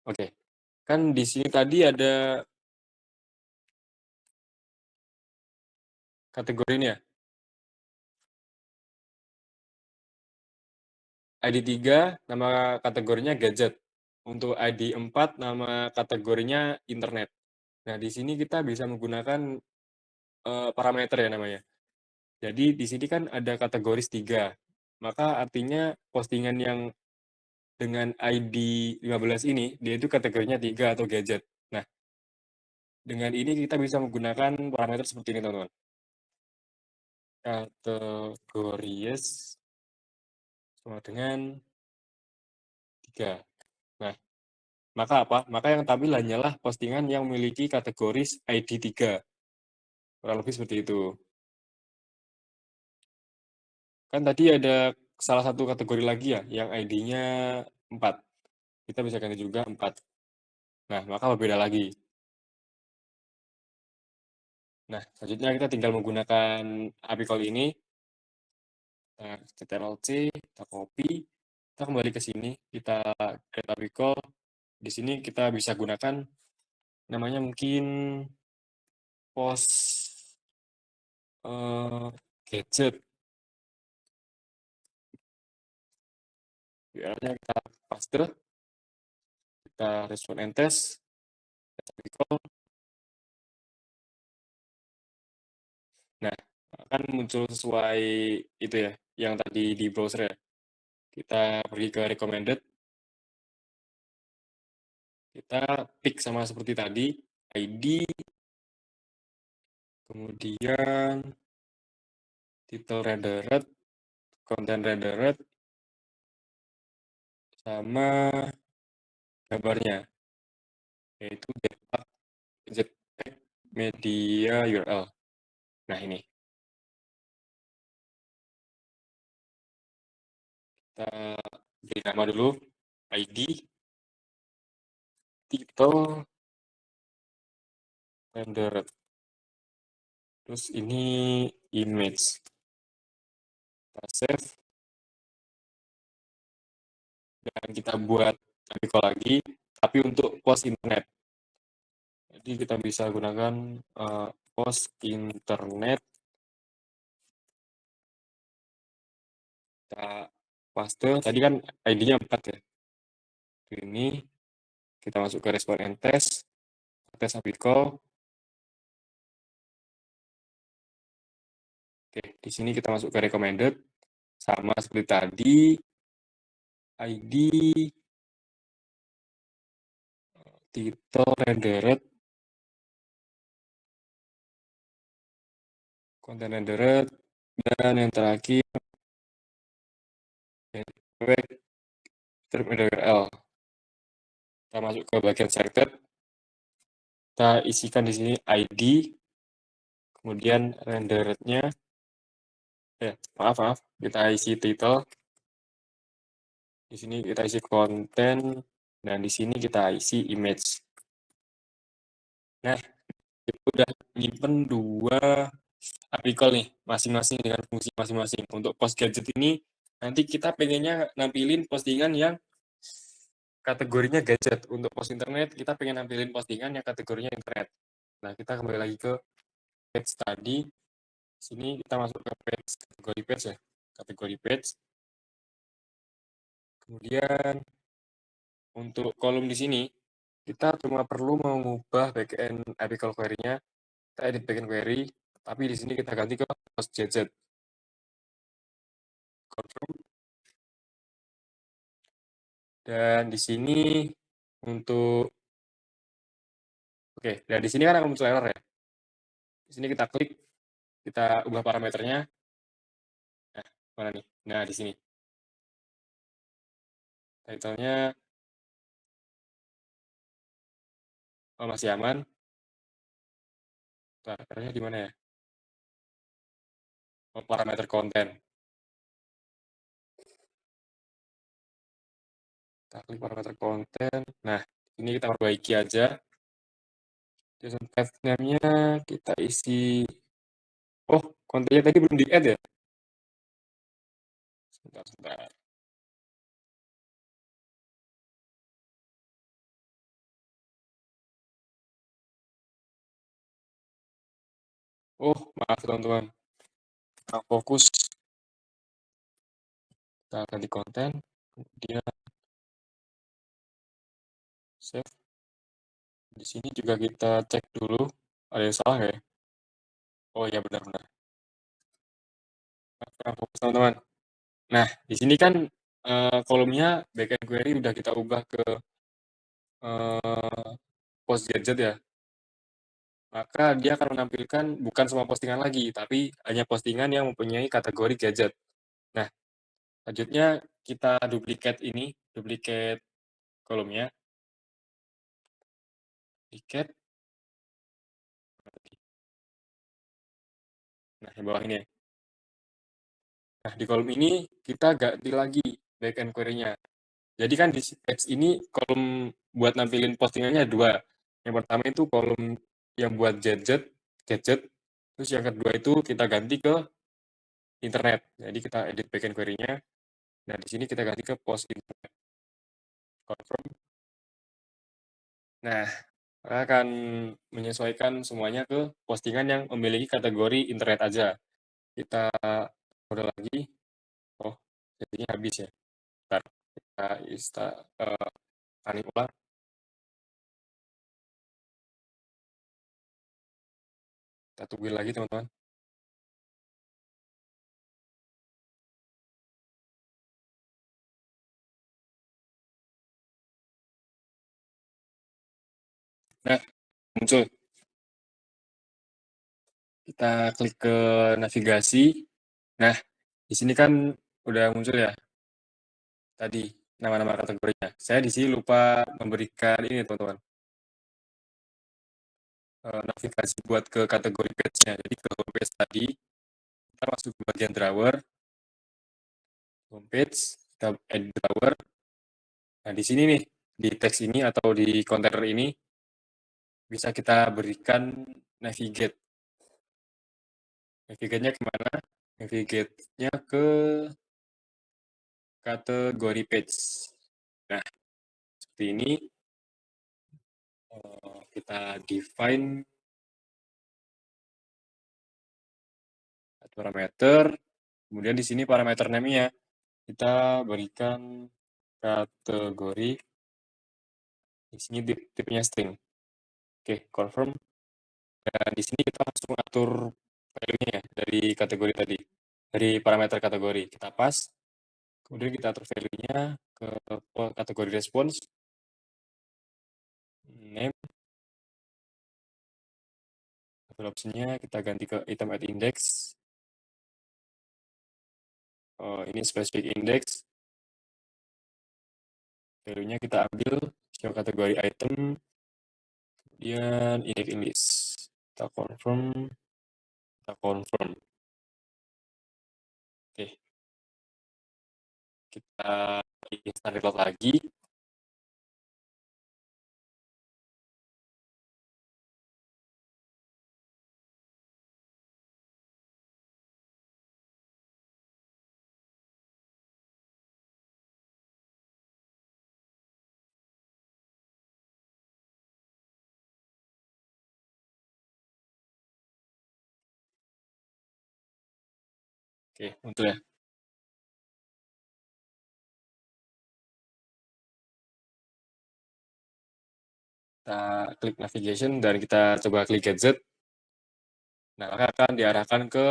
Oke. Kan di sini tadi ada kategori ini ya. ID 3 nama kategorinya gadget. Untuk ID 4 nama kategorinya internet. Nah, di sini kita bisa menggunakan parameter ya namanya. Jadi di sini kan ada kategori 3. Maka artinya postingan yang dengan ID 15 ini, dia itu kategorinya 3 atau gadget. Nah, dengan ini kita bisa menggunakan parameter seperti ini, teman-teman. Kategories sama dengan 3. Nah, maka apa? Maka yang tampil hanyalah postingan yang memiliki kategori ID 3. Kurang lebih seperti itu. Kan tadi ada salah satu kategori lagi ya, yang ID-nya 4. Kita bisa ganti juga 4. Nah, maka berbeda lagi. Nah, selanjutnya kita tinggal menggunakan API call ini. Ctrl+C, kita copy, kita kembali ke sini, kita create API call. Di sini kita bisa gunakan namanya mungkin post gadget. URL-nya kita paste, kita respon and test, API call. Nah, akan muncul sesuai itu ya, yang tadi di browser ya. Kita pergi ke recommended, kita pick sama seperti tadi, ID, kemudian title rendered, content rendered, sama gambarnya, yaitu Jetpack Media URL. Nah, ini. Kita beri nama dulu, ID, title, rendered. Terus ini image. Kita save. Dan kita buat artikel lagi, tapi untuk post internet. Jadi kita bisa gunakan post internet. Kita paste, tadi kan ID-nya 4 ya. Ini kita masuk ke respon and test, tes artikel. Oke, di sini kita masuk ke recommended, sama seperti tadi, ID, title, rendered, konten rendered, dan yang terakhir term URL. Kita masuk ke bagian selected, kita isikan di sini ID, kemudian renderednya, maaf, kita isi title, di sini kita isi konten, dan di sini kita isi image. Nah, kita udah nyimpen 2 artikel nih, masing-masing dengan fungsi masing-masing. Untuk post gadget ini, nanti kita pengennya nampilin postingan yang kategorinya gadget. Untuk post internet, kita pengen nampilin postingan yang kategorinya internet. Nah, kita kembali lagi ke page tadi. Sini kita masuk ke page, kategori page ya. Kategori page. Kemudian, untuk kolom di sini, kita cuma perlu mengubah backend artikel query-nya. Kita edit backend query, tapi di sini kita ganti ke post gadget. Confirm. Dan di sini untuk dan di sini kan akan muncul error ya. Di sini kita klik, kita ubah parameternya. Nah, mana nih? Nah, di sini. Title-nya masih aman. Errornya di mana ya? Parameter konten. Kita klik parameter konten. Nah, ini kita perbaiki aja. JSON path name-nya kita isi. Oh, kontennya tadi belum di-add ya? Sebentar. Oh, maaf teman-teman. Fokus. Kita ganti konten. Kemudian save. Di sini juga kita cek dulu. Ada yang salah nggak ya? Oh iya, benar-benar. Fokus teman-teman. Nah, di sini kan kolomnya backend query udah kita ubah ke post gadget ya. Maka dia akan menampilkan bukan semua postingan lagi, tapi hanya postingan yang mempunyai kategori gadget. Nah, selanjutnya kita duplikat kolomnya. Duplikat. Nah, yang bawah ini ya. Nah, di kolom ini kita ganti lagi backend query-nya. Jadi kan di page ini kolom buat nampilin postingannya 2. Yang pertama itu kolom yang buat gadget. Terus yang kedua itu kita ganti ke internet. Jadi kita edit backend query-nya. Nah, di sini kita ganti ke post internet. Confirm. Nah, akan menyesuaikan semuanya ke postingan yang memiliki kategori internet aja. Kita kode lagi. Oh, jadinya habis ya. Bentar, kita running ulang. Kita tungguin lagi teman-teman. Nah, muncul. Kita klik ke navigasi. Nah, di sini kan udah muncul ya tadi nama-nama kategorinya. Saya di sini lupa memberikan ini teman-teman. Navigasi buat ke kategori page-nya. Jadi ke homepage tadi, kita masuk ke bagian drawer, homepage. kita edit tower. Nah, di sini nih, di teks ini atau di kontainer ini bisa kita berikan navigate. Navigate-nya kemana? Navigate-nya ke kategori page. Nah, seperti ini kita define parameter, kemudian di sini parameter name-nya kita berikan kategori, di sini tipenya string. Oke, confirm. Dan di sini kita langsung atur value-nya ya, dari kategori tadi, dari parameter kategori. Kita pas, kemudian kita atur value-nya ke kategori response, name, option-nya kita ganti ke item at index. Ini specific index. Value-nya kita ambil show kategori item, kemudian index in list. Kita confirm. Oke, kita install reload lagi. Oke, untuk ya. Kita klik navigation dan kita coba klik gadget. Nah, maka akan diarahkan ke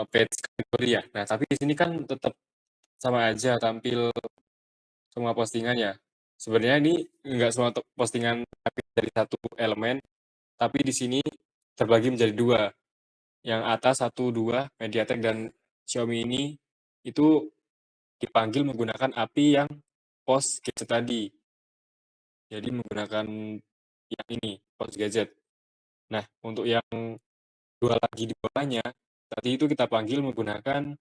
page kategori ya. Nah, tapi di sini kan tetap sama aja tampil semua postingannya. Sebenarnya ini enggak semua postingan dari satu elemen, tapi di sini terbagi menjadi dua. Yang atas 1, 2, MediaTek dan Xiaomi ini itu dipanggil menggunakan API yang post gadget tadi. Jadi menggunakan yang ini, post gadget. Nah, untuk yang dua lagi di bawahnya, tadi itu kita panggil menggunakan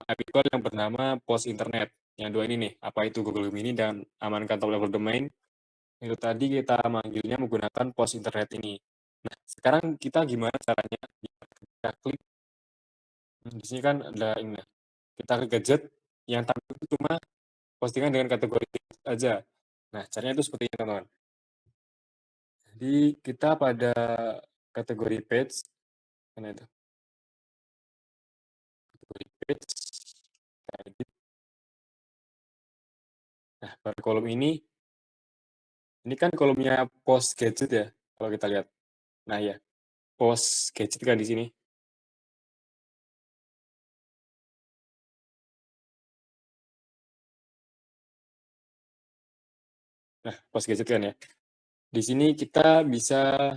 API call yang bernama post internet. Yang dua ini nih, apa itu Google Gemini dan amankan top level domain. Itu tadi kita manggilnya menggunakan post internet ini. Nah, sekarang kita gimana caranya? Kita klik, di sini kan ada ini. Kita ke gadget, yang tampil itu cuma postingan dengan kategori aja. Nah, caranya itu seperti ini, teman-teman. Jadi, kita pada kategori page, mana itu? Kategori page, edit. Nah, pada kolom ini kan kolomnya post gadget ya, kalau kita lihat. Nah, ya, post gadget kan di sini. Nah, post gadget kan ya. Di sini kita bisa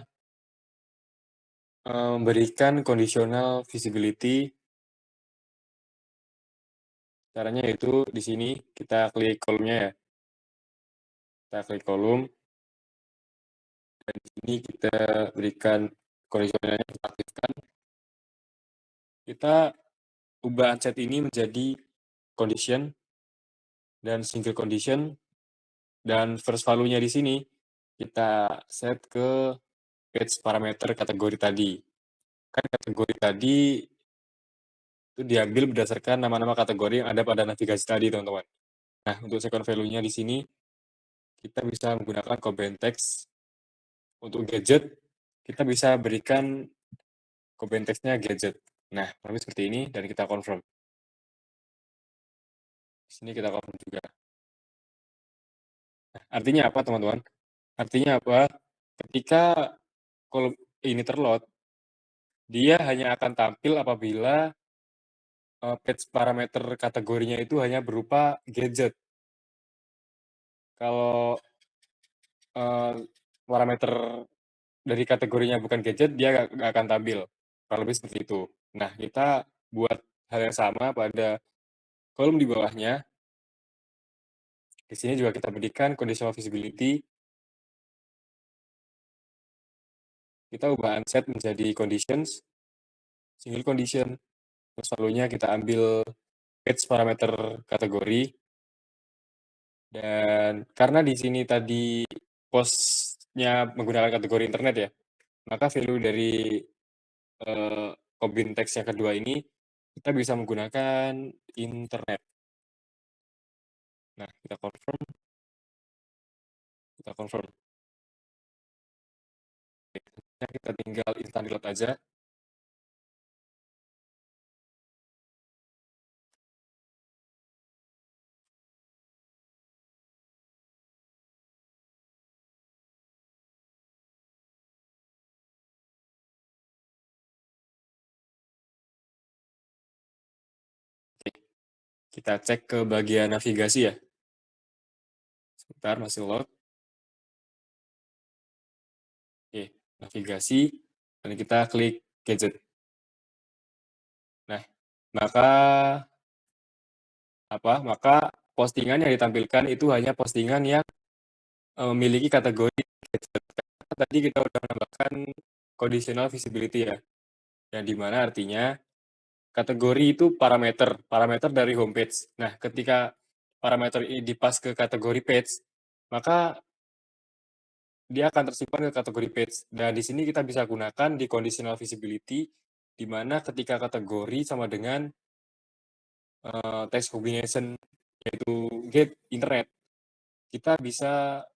memberikan conditional visibility. Caranya yaitu di sini kita klik kolomnya ya. Kita klik kolom. Dan di sini kita berikan conditionalnya, kita aktifkan. Kita ubah unset ini menjadi condition dan single condition. Dan first value-nya di sini kita set ke page parameter kategori tadi. Kan kategori tadi itu diambil berdasarkan nama-nama kategori yang ada pada navigasi tadi, teman-teman. Nah, untuk second value-nya di sini, kita bisa menggunakan comment text. Untuk gadget, kita bisa berikan comment text-nya gadget. Nah, kurang seperti ini, dan kita confirm. Di sini kita confirm juga. Nah, artinya apa, teman-teman? Artinya apa? Ketika kolom ini terload, dia hanya akan tampil apabila page parameter kategorinya itu hanya berupa gadget. Kalau parameter dari kategorinya bukan gadget, dia nggak akan tampil. Kurang lebih seperti itu. Nah, kita buat hal yang sama pada kolom di bawahnya. Di sini juga kita berikan conditional visibility. Kita ubah unset menjadi conditions, single condition. Terus valuenya kita ambil page parameter kategori, dan karena di sini tadi postnya menggunakan kategori internet ya, maka value dari kombin teks yang kedua ini kita bisa menggunakan internet. Nah, kita confirm. Nah, kita tinggal instant reload aja. Oke, kita cek ke bagian navigasi ya. Sebentar, masih load. Oke, navigasi, dan kita klik gadget. Nah, maka postingan yang ditampilkan itu hanya postingan yang memiliki kategori gadget. Tadi kita udah menambahkan conditional visibility ya, yang dimana artinya kategori itu parameter dari homepage. Nah, ketika parameter ini dipas ke kategori page, maka dia akan tersimpan ke kategori page. Dan di sini kita bisa gunakan di conditional visibility, di mana ketika kategori sama dengan text combination, yaitu get internet, kita bisa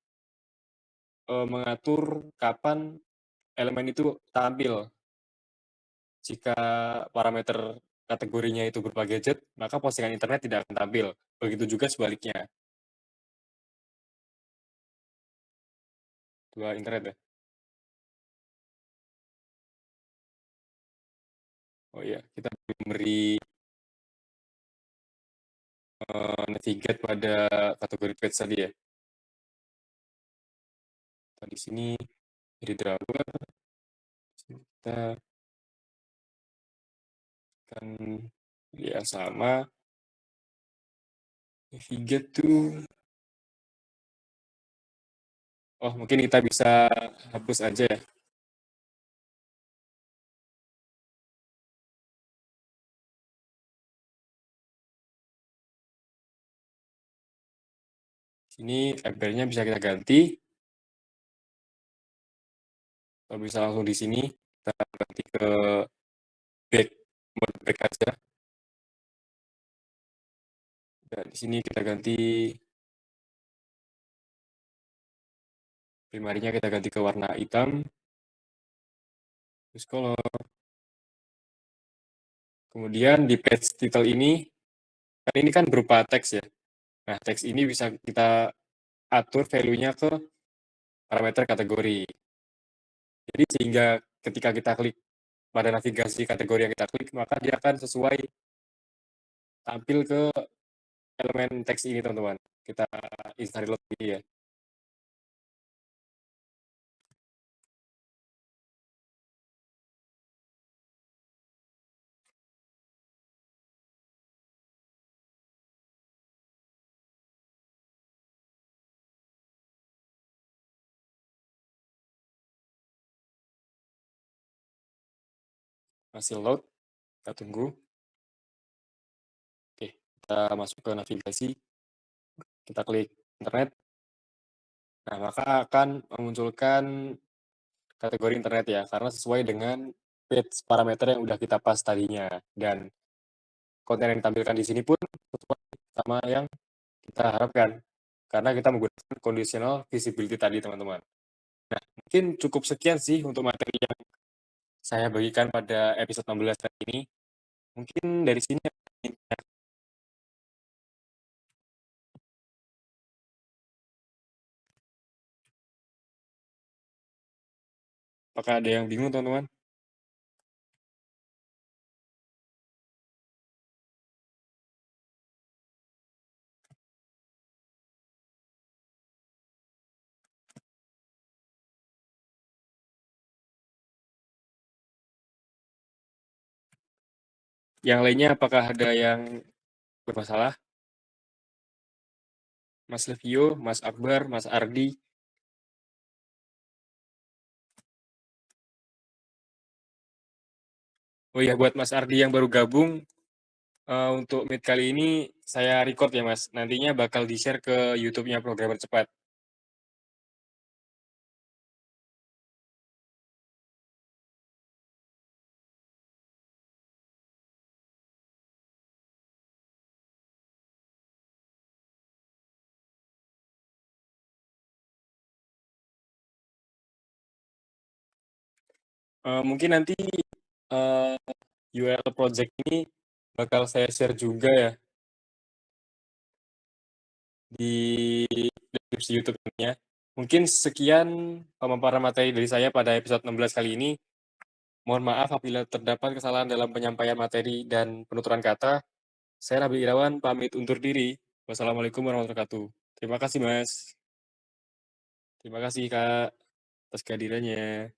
mengatur kapan elemen itu tampil. Jika parameter kategorinya itu berupa gadget, maka postingan internet tidak akan tampil. Begitu juga sebaliknya. Dua internet ya. Oh iya, kita beri navigate pada kategori page tadi ya. Di sini jadi driver, kita akan ya sama navigate tuh. Oh, mungkin kita bisa hapus aja ya. Sini embednya bisa kita ganti. Kalau bisa langsung di sini kita ganti ke back, mode back aja. Dan di sini kita ganti primarinya, kita ganti ke warna hitam. Terus color. Kemudian di page title ini, kan ini kan berupa teks ya. Nah, teks ini bisa kita atur value-nya ke parameter kategori. Jadi sehingga ketika kita klik pada navigasi kategori yang kita klik, maka dia akan sesuai tampil ke elemen teks ini, teman-teman. Kita instant reload ini ya. Masih load, kita tunggu. Oke, kita masuk ke navigasi, kita klik internet. Nah, maka akan memunculkan kategori internet ya, karena sesuai dengan page parameter yang udah kita pas tadinya. Dan konten yang ditampilkan di sini pun sesuai sama yang kita harapkan, karena kita menggunakan conditional visibility tadi, teman-teman. Nah, mungkin cukup sekian sih untuk materi yang saya bagikan pada episode 16 kali ini. Mungkin dari sini apakah ada yang bingung, teman-teman? Yang lainnya apakah ada yang bermasalah? Mas Levio, Mas Akbar, Mas Ardi? Oh iya, buat Mas Ardi yang baru gabung, untuk Meet kali ini saya record ya, Mas. Nantinya bakal di-share ke YouTube-nya Programmer Cepat. Mungkin nanti, eee, URL project ini bakal saya share juga ya di deskripsi YouTube-nya. Mungkin sekian pemaparan materi dari saya pada episode 16 kali ini. Mohon maaf apabila terdapat kesalahan dalam penyampaian materi dan penuturan kata. Saya Nabil Irawan pamit undur diri. Wassalamualaikum warahmatullahi wabarakatuh. Terima kasih, Mas. Terima kasih, Kak, atas kehadirannya.